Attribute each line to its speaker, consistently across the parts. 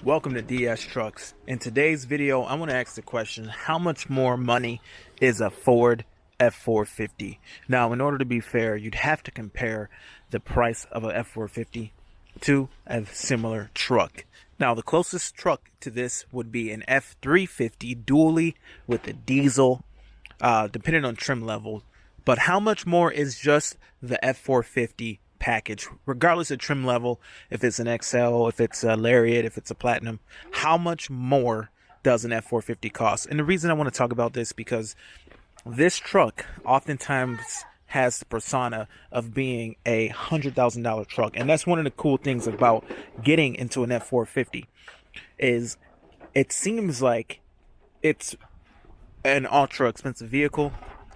Speaker 1: Welcome to DS Trucks. In today's video, I want to ask the question, how much more money is a Ford F450? Now, in order to be fair, you'd have to compare the price of a F450 to a similar truck. Now, the closest truck to this would be an F350 dually with a diesel, depending on trim level. But how much more is just the F450 package, regardless of trim level? If it's an XL, if it's a Lariat, if it's a Platinum, how much more does an F450 cost? And the reason I want to talk about this because this truck oftentimes has the persona of being a $100,000 truck, and that's one of the cool things about getting into an F450 is it seems like it's an ultra expensive vehicle,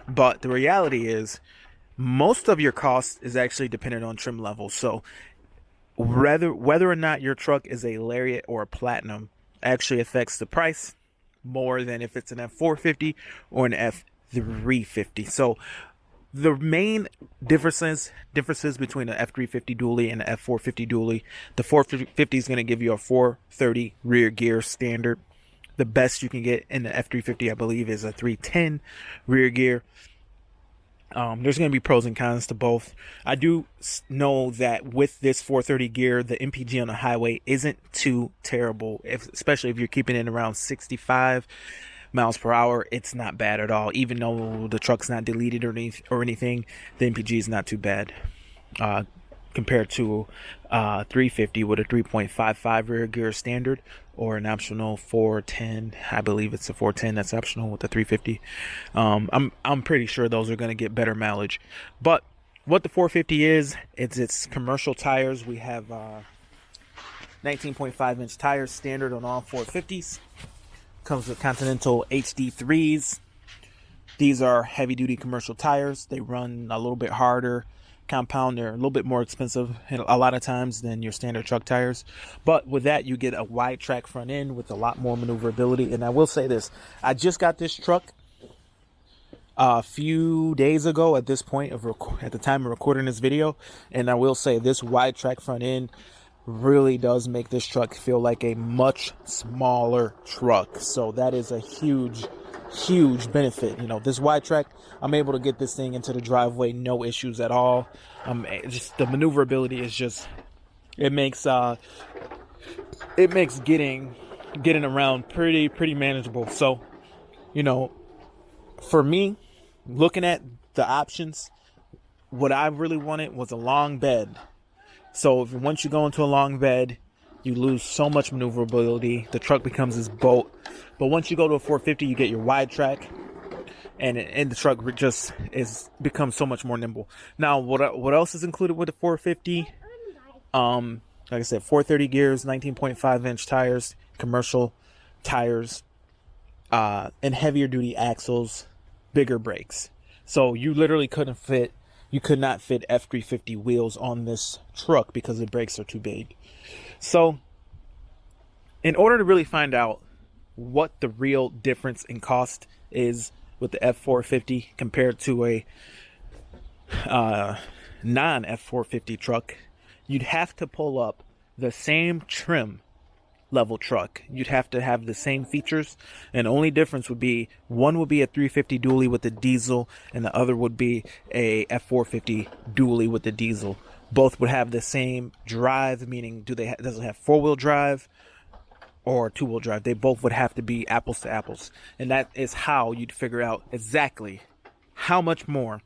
Speaker 1: but the reality is most of your cost is actually dependent on trim level. So whether or not your truck is a Lariat or a Platinum actually affects the price more than if it's an F450 or an F350. So the main differences between an F350 dually and an F450 dually: the 450 is going to give you a 430 rear gear standard. The best you can get in the F350, I believe, is a 310 rear gear. There's going to be pros and cons to both. I do know that with this 430 gear, the MPG on the highway isn't too terrible, especially if you're keeping it around 65 miles per hour. It's not bad at all. Even though the truck's not deleted or anything, the MPG is not too bad compared to 350 with a 3.55 rear gear standard or an optional 410. I believe it's a 410 that's optional with the 350. I'm pretty sure those are going to get better mileage. But what the 450 is, it's commercial tires. We have 19.5 inch tires standard on all 450s. Comes with Continental HD3s. These are heavy duty commercial tires. They run a little bit harder. Compound, they're a little bit more expensive a lot of times than your standard truck tires, but with that you get a wide track front end with a lot more maneuverability. And I will say this, I just got this truck a few days ago at this point at the time of recording this video, and I will say this wide track front end really does make this truck feel like a much smaller truck. So that is a huge benefit. You know, this wide track, I'm able to get this thing into the driveway, no issues at all. Just the maneuverability is just, it makes getting around pretty manageable. So, you know, for me, looking at the options, what I really wanted was a long bed. So once you go into a long bed, you lose so much maneuverability. The truck becomes this boat. But once you go to a 450, you get your wide track, and the truck just becomes so much more nimble. Now, what else is included with the 450? Like I said, 430 gears, 19.5 inch tires, commercial tires, and heavier duty axles, bigger brakes. So you literally could not fit F350 wheels on this truck because the brakes are too big. So in order to really find out what the real difference in cost is with the F450 compared to a non-F450 truck, you'd have to pull up the same trim level truck. You'd have to have the same features, and the only difference would be one would be a 350 dually with the diesel, and the other would be a F450 dually with the diesel. Both would have the same drive, meaning does it have four-wheel drive or two-wheel drive? They both would have to be apples to apples, and that is how you'd figure out exactly how much more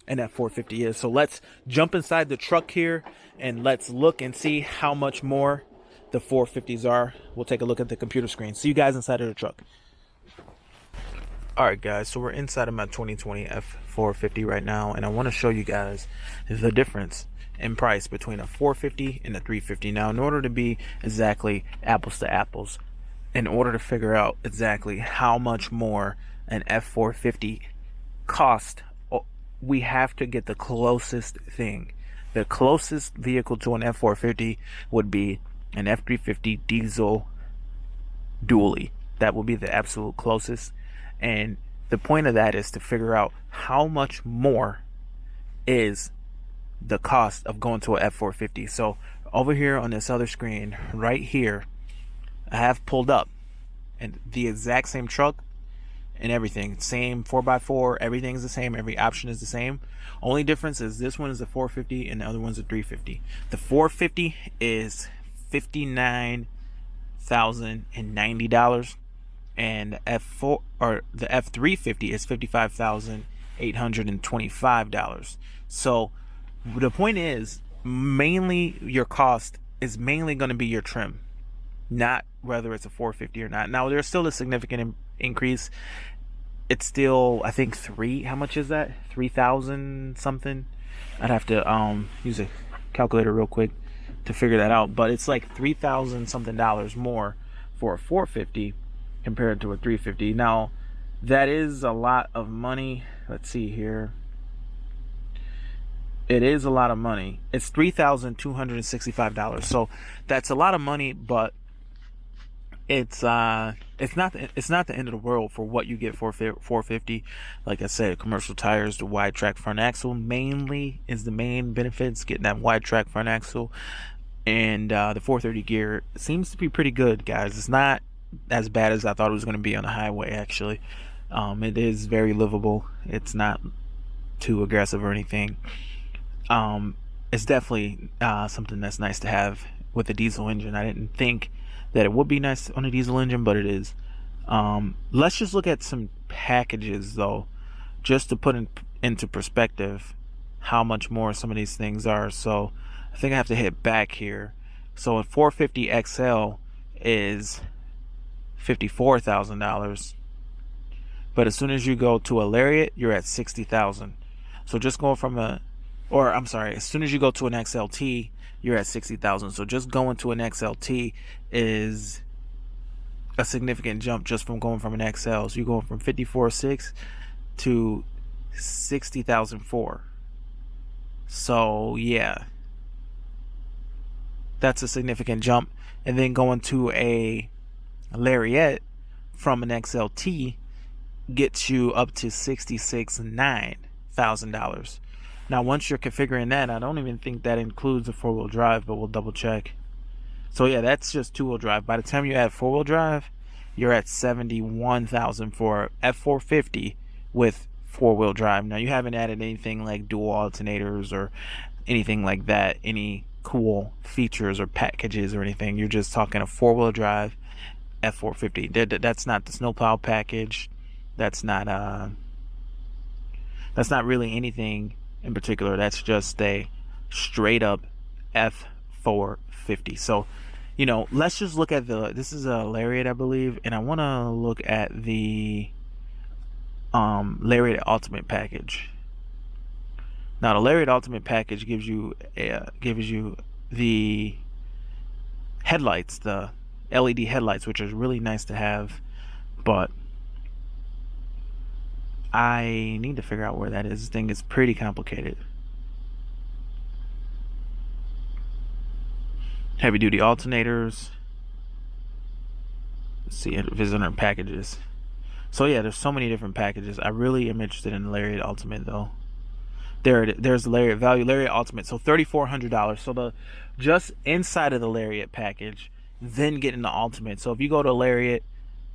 Speaker 1: an F450 is. So let's jump inside the truck here and let's look and see how much more the 450s are. We'll take a look at the computer screen. See you guys inside of the truck. Alright guys, so we're inside of my 2020 F450 right now, and I want to show you guys the difference in price between a 450 and a 350. Now, in order to be exactly apples to apples, in order to figure out exactly how much more an F450 cost, we have to get the closest thing. The closest vehicle to an F450 would be an F350 diesel dually. That would be the absolute closest, and the point of that is to figure out how much more is the cost of going to a F450. So over here on this other screen right here, I have pulled up, and the exact same truck and everything, same 4x4, everything's the same, every option is the same. Only difference is this one is a 450 and the other one's a 350. The 450 is $59,090, and F4 or the F350 is $55,825. So the point is, mainly your cost is mainly going to be your trim, not whether it's a 450 or not. Now there's still a significant increase. It's still, I think, how much is that? 3,000 something. I'd have to use a calculator real quick to figure that out, but it's like 3,000 something dollars more for a 450 compared to a 350. Now that is a lot of money. Let's see here. It is a lot of money. It's $3,265. So that's a lot of money, but it's not the end of the world for what you get for 450. Like I said, commercial tires, the wide track front axle mainly is the main benefits, getting that wide track front axle, and the 430 gear seems to be pretty good, guys. It's not as bad as I thought it was going to be on the highway. Actually, it is very livable. It's not too aggressive or anything. It's definitely something that's nice to have with a diesel engine. I didn't think that it would be nice on a diesel engine, but it is. Let's just look at some packages though, just to put into perspective how much more some of these things are. So I think I have to hit back here. So a 450 XL is $54,000, but as soon as you go to a Lariat, you're at $60,000. So just going from as soon as you go to an XLT, you're at $60,000. So just going to an XLT is a significant jump just from going from an XL. So you're going from 54.6 to 60,004. So yeah, that's a significant jump. And then going to a Lariat from an XLT gets you up to $66,900. Now, once you're configuring that, I don't even think that includes a four-wheel drive, but we'll double check. So yeah, that's just two-wheel drive. By the time you add four-wheel drive, you're at $71,000 for F450 with four-wheel drive. Now, you haven't added anything like dual alternators or anything like that, any cool features or packages or anything. You're just talking a four-wheel drive F450. That's not the snowplow package. That's not really anything in particular. That's just a straight up F450. So, let's just look at this is a Lariat, I believe, and I want to look at the Lariat Ultimate package. Now, the Lariat Ultimate package gives you the headlights, the LED headlights, which is really nice to have, but I need to figure out where that is. This thing is pretty complicated. Heavy duty alternators. Let's see, visitor packages. So yeah, there's so many different packages. I really am interested in the Lariat Ultimate though. There's the Lariat Ultimate. So $3,400. So just inside of the Lariat package, then getting the Ultimate. So if you go to Lariat,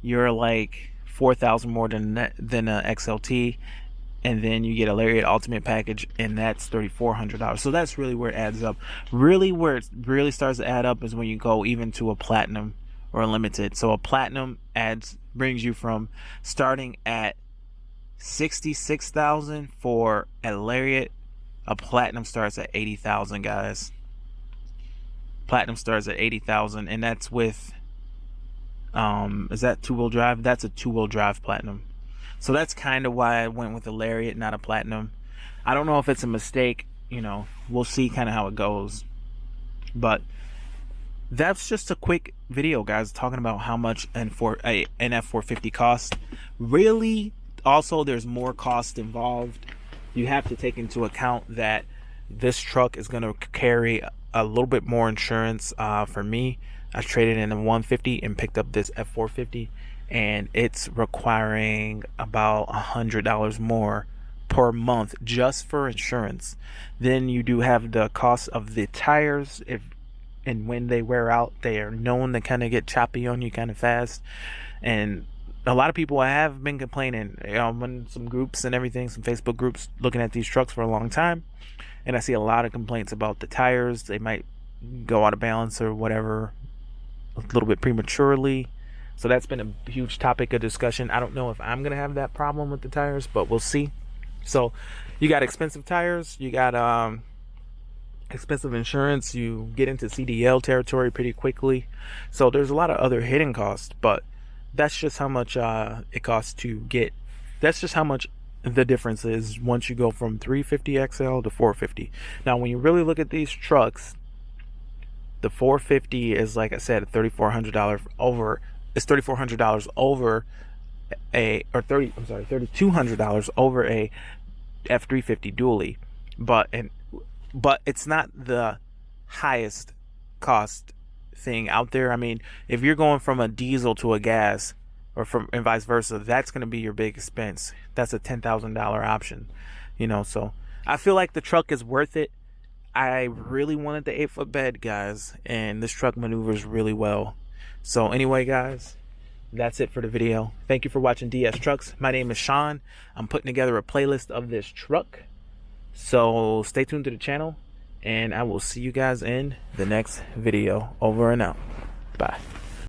Speaker 1: you're like $4,000 more than a XLT, and then you get a Lariat Ultimate package, and that's $3,400. So that's really where it adds up. Really, where it really starts to add up is when you go even to a Platinum or a Limited. So a Platinum brings you from starting at $66,000 for a Lariat. A Platinum starts at $80,000, guys. Platinum starts at $80,000, and that's with is that two-wheel drive? That's a two-wheel drive Platinum. So that's kind of why I went with a Lariat, not a Platinum. I don't know if it's a mistake. We'll see kind of how it goes. But that's just a quick video, guys, talking about how much an F450 costs. Really, also, there's more cost involved. You have to take into account that this truck is going to carry a little bit more insurance. For me, I traded in a 150 and picked up this F450, and it's requiring about $100 more per month just for insurance. Then you do have the cost of the tires. If and when they wear out, they are known to kind of get choppy on you kind of fast. And a lot of people have been complaining, in some groups and everything, some Facebook groups, looking at these trucks for a long time, and I see a lot of complaints about the tires. They might go out of balance or whatever a little bit prematurely. So that's been a huge topic of discussion. I don't know if I'm gonna have that problem with the tires, but we'll see. So you got expensive tires, you got expensive insurance, you get into CDL territory pretty quickly. So there's a lot of other hidden costs, but that's just how much it costs to get. That's just how much the difference is once you go from 350 XL to 450. Now, when you really look at these trucks, the 450 is, like I said, $3,400 over. It's $3,400 over $3,200 over a F350 dually, but it's not the highest cost thing out there. I mean, if you're going from a diesel to a gas, and vice versa, that's going to be your big expense. That's a $10,000 option, so I feel like the truck is worth it. I really wanted the 8-foot bed, guys, and this truck maneuvers really well. So anyway, guys, that's it for the video. Thank you for watching DS Trucks. My name is Sean. I'm putting together a playlist of this truck, so stay tuned to the channel, and I will see you guys in the next video. Over and out. Bye.